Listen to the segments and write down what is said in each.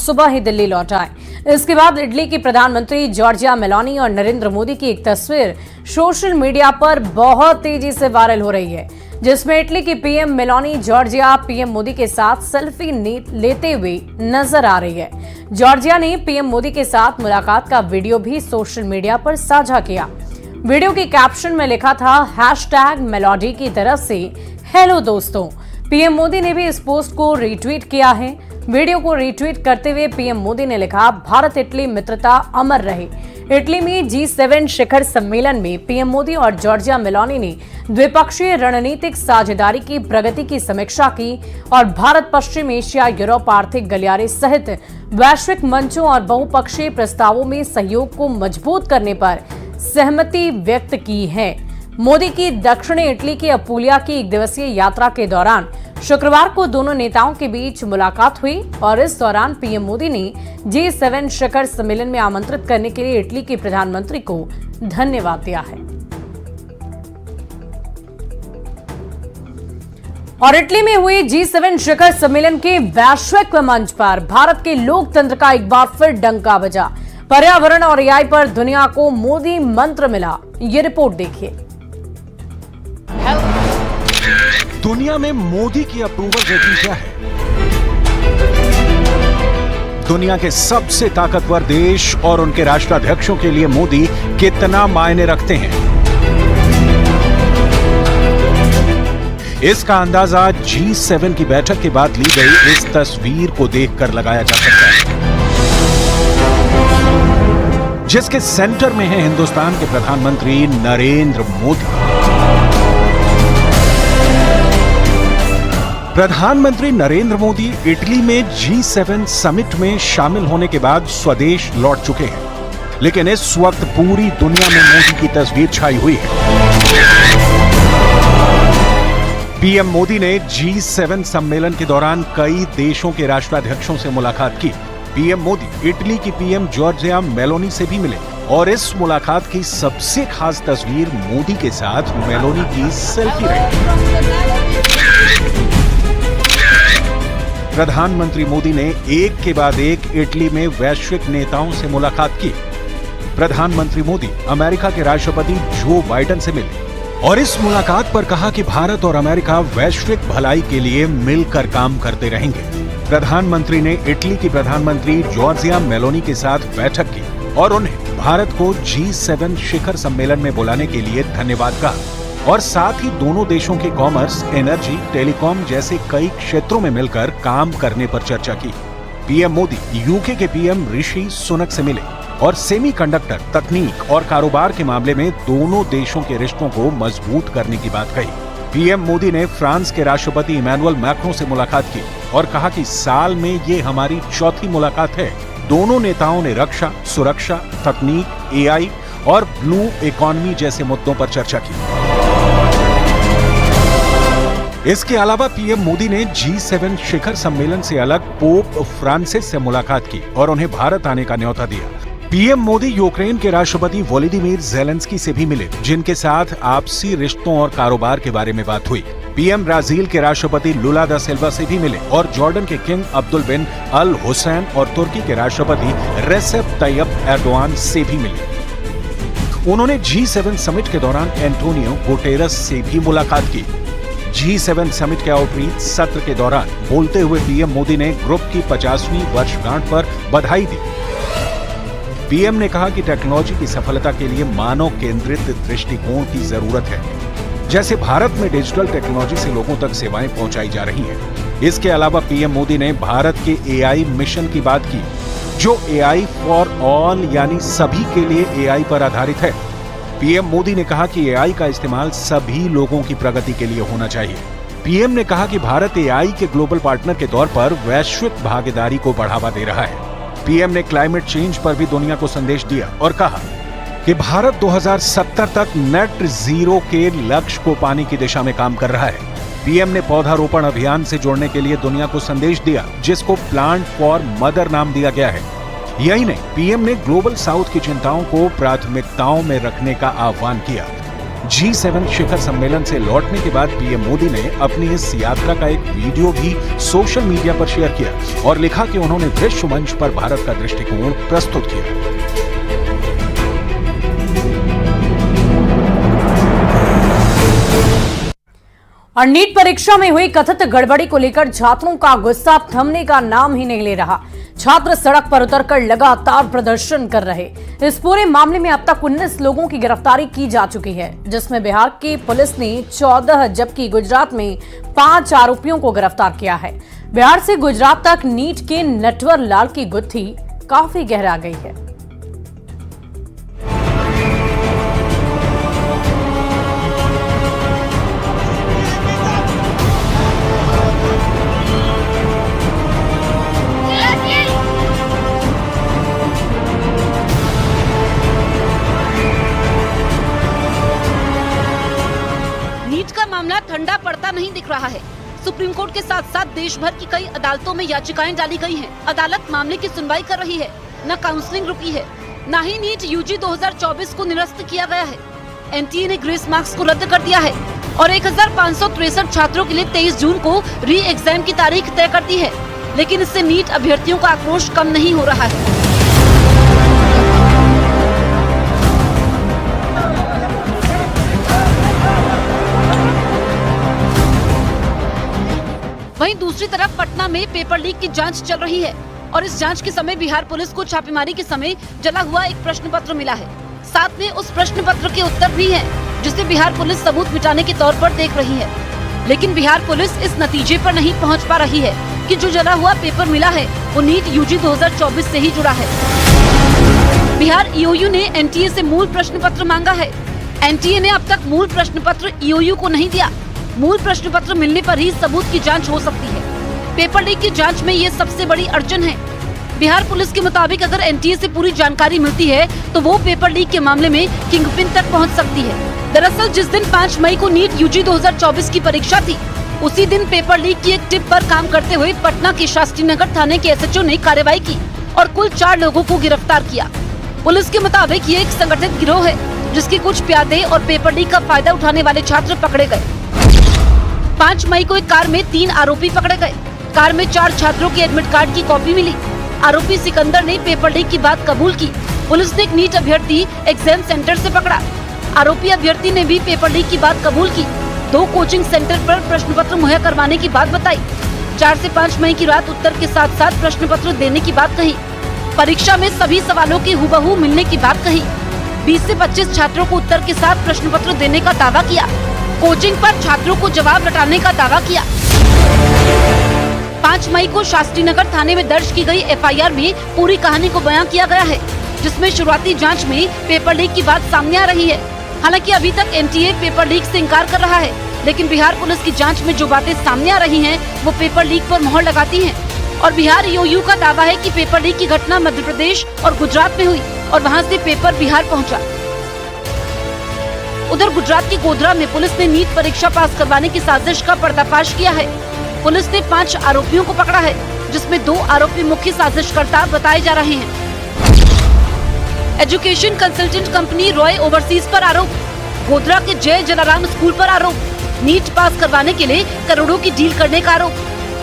सुबह ही दिल्ली लौट आए। इसके बाद इटली की प्रधानमंत्री जॉर्जिया मेलोनी और नरेंद्र मोदी की एक तस्वीर सोशल मीडिया पर बहुत तेजी से वायरल हो रही है, जिसमें इटली की PM Meloni Georgia PM Modi के साथ सेल्फी लेते हुए नजर आ रही है। जॉर्जिया ने पीएम मोदी के साथ मुलाकात का वीडियो भी सोशल मीडिया पर साझा किया। वीडियो के कैप्शन में लिखा था #मेलोडी की तरफ से हेलो दोस्तों। पीएम मोदी ने भी इस पोस्ट को रीट्वीट किया है। वीडियो को रीट्वीट करते हुए पीएम मोदी ने लिखा, भारत इटली मित्रता अमर रहे। इटली में G7 शिखर सम्मेलन में पीएम मोदी और जॉर्जिया मेलोनी ने द्विपक्षीय रणनीतिक साझेदारी की प्रगति की समीक्षा की और भारत पश्चिम एशिया यूरोप आर्थिक गलियारे सहित वैश्विक मंचों और बहुपक्षीय प्रस्तावों में सहयोग को मजबूत करने पर सहमति व्यक्त की है। मोदी की दक्षिणी इटली की अपूलिया की एक दिवसीय यात्रा के दौरान शुक्रवार को दोनों नेताओं के बीच मुलाकात हुई और इस दौरान पीएम मोदी ने G7 शिखर सम्मेलन में आमंत्रित करने के लिए इटली के प्रधानमंत्री को धन्यवाद दिया है। और इटली में हुए G7 शिखर सम्मेलन के वैश्विक मंच पर भारत के लोकतंत्र का एक बार फिर डंका बजा। पर्यावरण और AI पर दुनिया को मोदी मंत्र मिला। ये रिपोर्ट देखिए। दुनिया में मोदी की अप्रूवल रेटिंग क्या है? दुनिया के सबसे ताकतवर देश और उनके राष्ट्राध्यक्षों के लिए मोदी कितना मायने रखते हैं, इसका अंदाजा G7 की बैठक के बाद ली गई इस तस्वीर को देखकर लगाया जा सकता है, जिसके सेंटर में है हिंदुस्तान के प्रधानमंत्री नरेंद्र मोदी। प्रधानमंत्री नरेंद्र मोदी इटली में G7 समिट में शामिल होने के बाद स्वदेश लौट चुके हैं, लेकिन इस वक्त पूरी दुनिया में मोदी की तस्वीर छाई हुई है। पीएम मोदी ने G7 सम्मेलन के दौरान कई देशों के राष्ट्राध्यक्षों से मुलाकात की। पीएम मोदी इटली की पीएम जॉर्जिया मेलोनी से भी मिले और इस मुलाकात की सबसे खास तस्वीर मोदी के साथ मेलोनी की सेल्फी रही। प्रधानमंत्री मोदी ने एक के बाद एक इटली में वैश्विक नेताओं से मुलाकात की। प्रधानमंत्री मोदी अमेरिका के राष्ट्रपति जो बाइडेन से मिले और इस मुलाकात पर कहा कि भारत और अमेरिका वैश्विक भलाई के लिए मिलकर काम करते रहेंगे। प्रधानमंत्री ने इटली की प्रधानमंत्री जॉर्जिया मेलोनी के साथ बैठक की और उन्हें भारत को G7 शिखर सम्मेलन में बुलाने के लिए धन्यवाद कहा और साथ ही दोनों देशों के कॉमर्स, एनर्जी, टेलीकॉम जैसे कई क्षेत्रों में मिलकर काम करने पर चर्चा की। पीएम मोदी यूके के पीएम ऋषि सुनक से मिले और सेमीकंडक्टर, तकनीक और कारोबार के मामले में दोनों देशों के रिश्तों को मजबूत करने की बात कही। पीएम मोदी ने फ्रांस के राष्ट्रपति इमैनुअल मैक्रों से मुलाकात की और कहा कि साल में ये हमारी चौथी मुलाकात है। दोनों नेताओं ने रक्षा, सुरक्षा, तकनीक, AI और ब्लू इकोनॉमी जैसे मुद्दों पर चर्चा की। इसके अलावा पीएम मोदी ने G7 शिखर सम्मेलन से अलग पोप फ्रांसिस से मुलाकात की और उन्हें भारत आने का न्योता दिया। पीएम मोदी यूक्रेन के राष्ट्रपति वोलोदिमीर ज़ेलेंस्की से भी मिले, जिनके साथ आपसी रिश्तों और कारोबार के बारे में बात हुई। पीएम ब्राजील के राष्ट्रपति लुला दा सिल्वा से भी मिले और जॉर्डन के किंग अब्दुल बिन अल हुसैन और तुर्की के राष्ट्रपति रेसेप तैयब एर्दोआन से भी मिले। उन्होंने G7 समिट के दौरान एंटोनियो गुटेरस से भी मुलाकात की। G7 समिट के आउटरीच सत्र के दौरान बोलते हुए पीएम मोदी ने ग्रुप की 50वीं वर्षगांठ पर बधाई दी। पीएम ने कहा कि टेक्नोलॉजी की सफलता के लिए मानव केंद्रित दृष्टिकोण की जरूरत है। जैसे भारत में डिजिटल टेक्नोलॉजी से लोगों तक सेवाएं पहुंचाई जा रही हैं। इसके अलावा पीएम मोदी ने भारत के AI मिशन की बात की, जो AI फॉर ऑल यानी सभी के लिए AI पर आधारित है। पीएम मोदी ने कहा कि AI का इस्तेमाल सभी लोगों की प्रगति के लिए होना चाहिए। पीएम ने कहा कि भारत AI के ग्लोबल पार्टनर के तौर पर वैश्विक भागीदारी को बढ़ावा दे रहा है। पीएम ने क्लाइमेट चेंज पर भी दुनिया को संदेश दिया और कहा कि भारत 2070 तक नेट जीरो के लक्ष्य को पाने की दिशा में काम कर रहा है। पीएम ने पौधारोपण अभियान से जोड़ने के लिए दुनिया को संदेश दिया, जिसको प्लांट फॉर मदर नाम दिया गया है। यही नहीं, पीएम ने ग्लोबल साउथ की चिंताओं को प्राथमिकताओं में रखने का आह्वान किया। G7 शिखर सम्मेलन से लौटने के बाद पीएम मोदी ने अपनी इस यात्रा का एक वीडियो भी सोशल मीडिया पर शेयर किया और लिखा कि उन्होंने विश्व मंच पर भारत का दृष्टिकोण प्रस्तुत किया। और नीट परीक्षा में हुई कथित गड़बड़ी को लेकर छात्रों का गुस्सा थमने का नाम ही नहीं ले रहा। छात्र सड़क पर उतरकर लगातार प्रदर्शन कर रहे। इस पूरे मामले में अब तक 19 लोगों की गिरफ्तारी की जा चुकी है, जिसमें बिहार की पुलिस ने 14 जबकि गुजरात में 5 आरोपियों को गिरफ्तार किया है। बिहार से गुजरात तक नीट के नटवर लाल की गुत्थी काफी गहरा गई है। मामला ठंडा पड़ता नहीं दिख रहा है। सुप्रीम कोर्ट के साथ साथ देश भर की कई अदालतों में याचिकाएं डाली गई हैं। अदालत मामले की सुनवाई कर रही है। न काउंसलिंग रुकी है, न ही नीट यूजी 2024 को निरस्त किया गया है। एनटीए ने ग्रेस मार्क्स को रद्द कर दिया है और 1563 छात्रों के लिए 23 जून को री एग्जाम की तारीख तय कर दी है। लेकिन इससे नीट अभ्यर्थियों का आक्रोश कम नहीं हो रहा है। वहीं दूसरी तरफ पटना में पेपर लीक की जांच चल रही है और इस जांच के समय बिहार पुलिस को छापेमारी के समय जला हुआ एक प्रश्न पत्र मिला है। साथ में उस प्रश्न पत्र के उत्तर भी हैं, जिसे बिहार पुलिस सबूत मिटाने के तौर पर देख रही है। लेकिन बिहार पुलिस इस नतीजे पर नहीं पहुंच पा रही है कि जो जला हुआ पेपर मिला है वो नीट यूजी 2024 से ही जुड़ा है। बिहार ईओयू ने एनटीए से मूल प्रश्न पत्र मांगा है। एनटीए ने अब तक मूल प्रश्न पत्र ईओयू को नहीं दिया। मूल प्रश्न पत्र मिलने पर ही सबूत की जांच हो सकती है। पेपर लीक की जांच में ये सबसे बड़ी अड़चन है। बिहार पुलिस के मुताबिक अगर एनटीए से पूरी जानकारी मिलती है तो वो पेपर लीक के मामले में किंगपिन तक पहुंच सकती है। दरअसल जिस दिन 5 मई को नीट यूजी 2024 की परीक्षा थी, उसी दिन पेपर लीक की एक टिप पर काम करते हुए पटना के शास्त्री नगर थाने के एसएचओ ने कार्रवाई की और कुल 4 लोगों को गिरफ्तार किया। पुलिस के मुताबिक ये एक संगठित गिरोह है, जिसके कुछ प्यादे और पेपर लीक का फायदा उठाने वाले छात्र पकड़े गए। 5 मई को एक कार में 3 आरोपी पकड़े गए। कार में 4 छात्रों के एडमिट कार्ड की कॉपी मिली। आरोपी सिकंदर ने पेपर लीक की बात कबूल की। पुलिस ने एक नीट अभ्यर्थी एग्जाम सेंटर से पकड़ा। आरोपी अभ्यर्थी ने भी पेपर लीक की बात कबूल की। 2 कोचिंग सेंटर पर प्रश्न पत्र मुहैया करवाने की बात बताई। 4 से 5 मई की रात उत्तर के साथ साथ प्रश्न पत्र देने की बात कही। परीक्षा में सभी सवालों की हुबहू मिलने की बात कही। 20 से 25 छात्रों को उत्तर के साथ प्रश्न पत्र देने का दावा किया। कोचिंग पर छात्रों को जवाब रटाने का दावा किया। 5 मई को शास्त्री नगर थाने में दर्ज की गई एफआईआर में पूरी कहानी को बयां किया गया है, जिसमें शुरुआती जांच में पेपर लीक की बात सामने आ रही है। हालांकि अभी तक एनटीए पेपर लीक से इनकार कर रहा है, लेकिन बिहार पुलिस की जांच में जो बातें सामने आ रही हैं, वो पेपर लीक पर मोहर लगाती हैं। और बिहार ईओयू का दावा है कि पेपर लीक की घटना मध्य प्रदेश और गुजरात में हुई और वहाँ से पेपर बिहार पहुँचा। उधर गुजरात की गोधरा में पुलिस ने नीट परीक्षा पास करवाने की साजिश का पर्दाफाश किया है। पुलिस ने 5 आरोपियों को पकड़ा है, जिसमें 2 आरोपी मुख्य साजिशकर्ता बताए जा रहे हैं। Education consultant company Roy overseas पर आरोप। गोधरा के जय जलाराम स्कूल पर आरोप। नीट पास करवाने के लिए करोड़ों की डील करने का आरोप।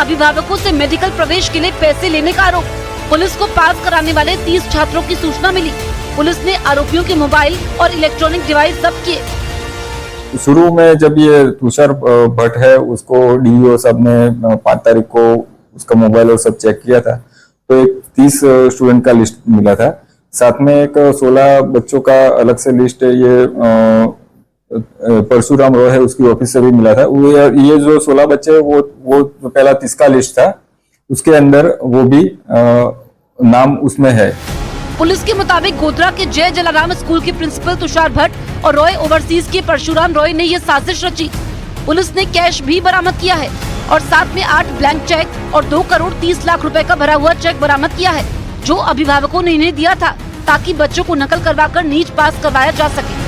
अभिभावकों से मेडिकल प्रवेश के लिए पैसे लेने का आरोप। पुलिस को पास कराने वाले 30 छात्रों की सूचना मिली। पुलिस ने आरोपियों के मोबाइल और इलेक्ट्रॉनिक डिवाइस जब्त किए। शुरू में जब ये तुषार भट्ट है, उसको डीईओ साहब ने 5 तारीख को उसका मोबाइल और सब चेक किया था, तो एक 30 स्टूडेंट का लिस्ट मिला था। साथ में एक 16 बच्चों का अलग से लिस्ट ये परशुराम रॉय है, उसकी ऑफिस से भी मिला था। ये जो 16 बच्चे वो पहला 30 का लिस्ट था, उसके अंदर वो भी नाम उसमें है। पुलिस के मुताबिक गोधरा के जय जलाराम स्कूल के प्रिंसिपल तुषार भट्ट और रॉय ओवरसीज के परशुराम रॉय ने ये साजिश रची। पुलिस ने कैश भी बरामद किया है और साथ में 8 ब्लैंक चेक और 2 करोड़ 30 लाख रुपए का भरा हुआ चेक बरामद किया है, जो अभिभावकों ने इन्हें दिया था ताकि बच्चों को नकल करवाकर नीट पास करवाया जा सके।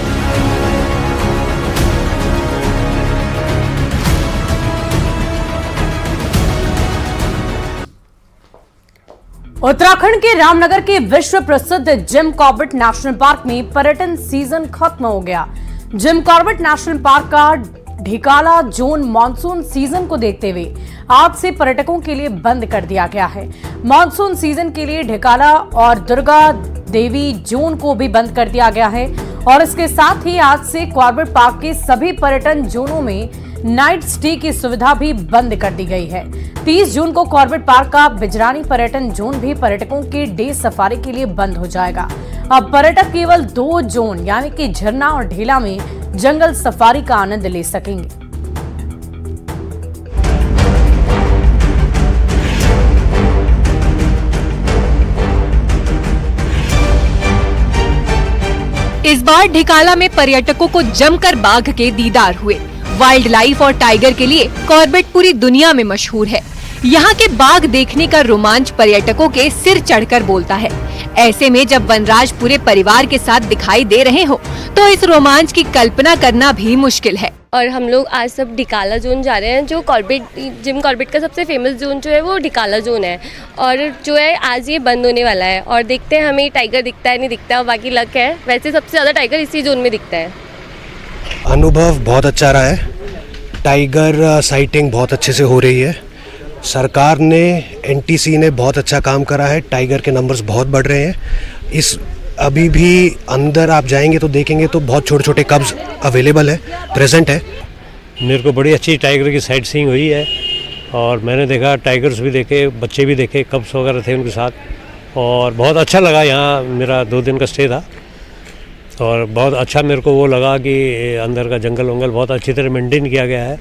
उत्तराखंड के रामनगर के विश्व प्रसिद्ध जिम कॉर्बेट नेशनल पार्क में पर्यटन सीजन खत्म हो गया। जिम कॉर्बेट नेशनल पार्क का ढिकाला जोन मानसून सीजन को देखते हुए आज से पर्यटकों के लिए बंद कर दिया गया है। मानसून सीजन के लिए ढिकाला और दुर्गा देवी जोन को भी बंद कर दिया गया है और इसके साथ ही आज से कॉर्बेट पार्क के सभी पर्यटन जोनों में नाइट स्टे की सुविधा भी बंद कर दी गई है। 30 जून को कॉर्बेट पार्क का बिजरानी पर्यटन जोन भी पर्यटकों के डे सफारी के लिए बंद हो जाएगा। अब पर्यटक केवल 2 जोन यानी कि झरना और ढेला में जंगल सफारी का आनंद ले सकेंगे। इस बार ढिकाला में पर्यटकों को जमकर बाघ के दीदार हुए। वाइल्ड लाइफ और टाइगर के लिए कॉर्बेट पूरी दुनिया में मशहूर है। यहाँ के बाघ देखने का रोमांच पर्यटकों के सिर चढ़कर बोलता है। ऐसे में जब वनराज पूरे परिवार के साथ दिखाई दे रहे हो तो इस रोमांच की कल्पना करना भी मुश्किल है। और हम लोग आज सब ढिकाला जोन जा रहे हैं, जो जिम कॉर्बेट का सबसे फेमस जोन जो है वो ढिकाला जोन है और जो है आज ये बंद होने वाला है। और देखते हैं हमें टाइगर दिखता है नहीं दिखता, बाकी लक है। वैसे सबसे ज़्यादा टाइगर इसी जोन में दिखता है। अनुभव बहुत अच्छा रहा है। टाइगर साइटिंग बहुत अच्छे से हो रही है। सरकार ने एनटीसी ने बहुत अच्छा काम करा है। टाइगर के नंबर्स बहुत बढ़ रहे हैं। इस अभी भी अंदर आप जाएंगे तो देखेंगे तो बहुत छोटे छोटे कब्स अवेलेबल है, प्रेजेंट है। मेरे को बड़ी अच्छी टाइगर की साइट सीइंग हुई है और मैंने देखा टाइगर्स भी देखे, बच्चे भी देखे, कब्स वगैरह थे उनके साथ और बहुत अच्छा लगा। यहाँ मेरा 2 दिन का स्टे था और बहुत अच्छा मेरे को वो लगा कि अंदर का जंगल वंगल बहुत अच्छी तरह मेंटेन किया गया है।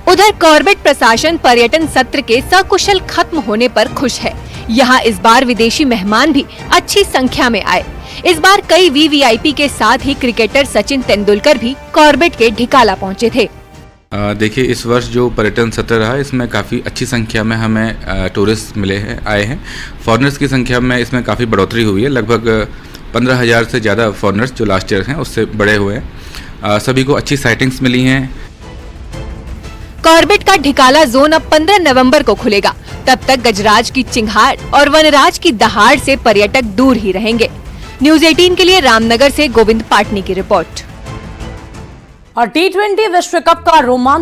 उधर कॉर्बेट प्रशासन पर्यटन सत्र के सकुशल खत्म होने पर खुश है। यहाँ इस बार विदेशी मेहमान भी अच्छी संख्या में आए। इस बार कई वीवीआईपी के साथ ही क्रिकेटर सचिन तेंदुलकर भी कॉर्बेट के ढिकाला पहुँचे थे। देखिए, इस वर्ष जो पर्यटन सत्र रहा इसमें काफ़ी अच्छी संख्या में हमें टूरिस्ट मिले हैं, आए हैं। फॉरेनर्स की संख्या में इसमें काफ़ी बढ़ोतरी हुई है। लगभग 15,000 से ज़्यादा फॉरेनर्स जो लास्ट ईयर हैं उससे बढ़े हुए हैं। सभी को अच्छी साइटिंग्स मिली हैं। कॉर्बेट का ढिकाला जोन अब 15 नवंबर को खुलेगा। तब तक गजराज की चिंगार और वनराज की दहाड़ से पर्यटक दूर ही रहेंगे। न्यूज़ 18 के लिए रामनगर से गोविंद पाटनी की रिपोर्ट। और T20 विश्व कप का रोमांच